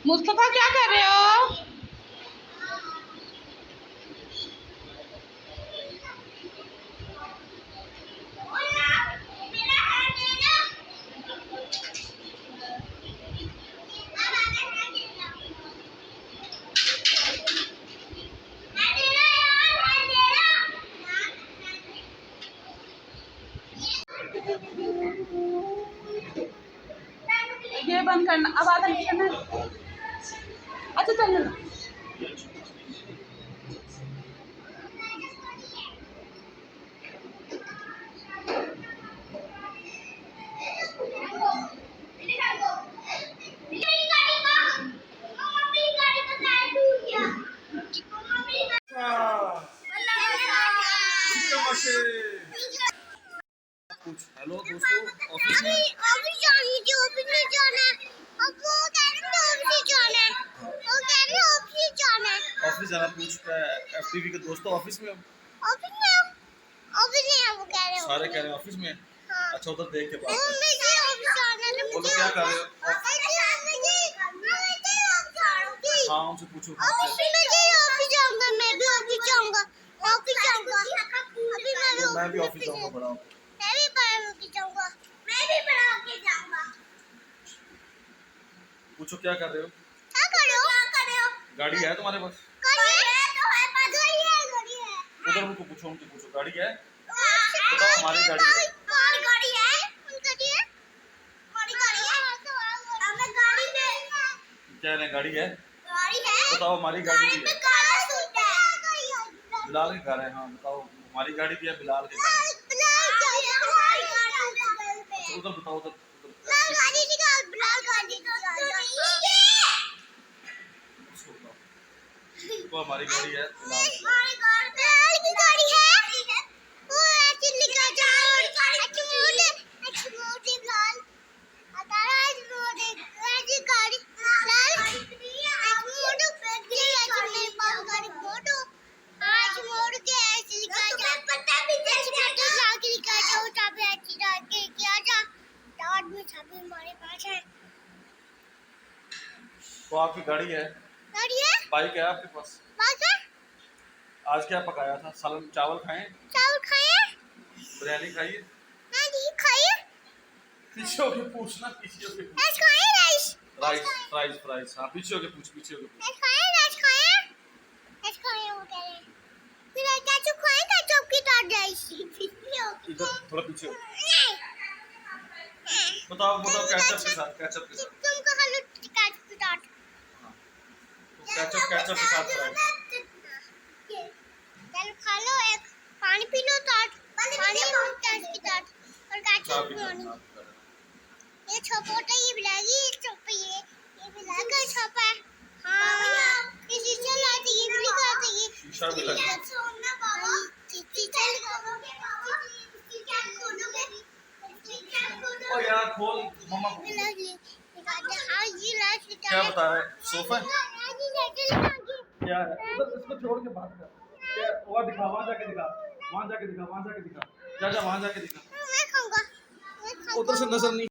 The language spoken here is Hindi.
मुस्तफा क्या कर रहे हो? ये बंद करना, अब आधा नहीं करना। अच्छा चल कुछ हेलो दोस्तों, ऑफिस में ऑफिस जाना पूछ एफटीवी के दोस्तों ऑफिस में सारे कह रहे हैं ऑफिस में। अच्छा उधर देख के बात बोलो क्या कर रहे हो? हाँ उनसे पूछो मैं भी ऑफिस जाऊंगा बड़ा पूछो क्या कर रहे हो? गाड़ी है तुम्हारे पास? उधर उनको पूछो, उनसे पूछो गाड़ी है? बताओ हमारी गाड़ी है। क्या है गाड़ी है? बताओ हमारी गाड़ी भी है। बिलाल के घर है। हाँ बताओ हमारी गाड़ी भी है, बिलाल के घर। उधर बताओ उधर तो हमारी गाड़ी है तो आपकी गाड़ी है? बाइक है आपके पास? आज क्या पकाया था? सालन चावल खाए? बिरयानी खाइए? पीछे होके पूछना, पीछे होके पूछ। Rice fries fries. हाँ पीछे होके पूछ, पीछे होके पूछ। इधर थोड़ा पीछे हो। बताओ बताओ केचप के साथ, केचप के साथ। केचप केचप के साथ फ्राइज। चलो खा लो, एक पानी पी लो, पानी और केचप ये छोटा ये बिलागी ये बिलाग का छोपा है। हाँ ये शीशा लाती ये भी लगाती ये शीशा भी लगा। सोना बाबा शीशा लगाओगे बाबा शीशा खोलोगे ओ यार खोल मम्मा को। क्या बता रहा है? सोफा क्या है? उधर इसको छोड़ के बात कर। क्या वहाँ दिखा, वहाँ जाके दिखा, वहाँ जाके दिखा, वहाँ जाके दिखा। जा जा वहाँ जाके दिखा। मैं खाऊंगा उधर से नजर नहीं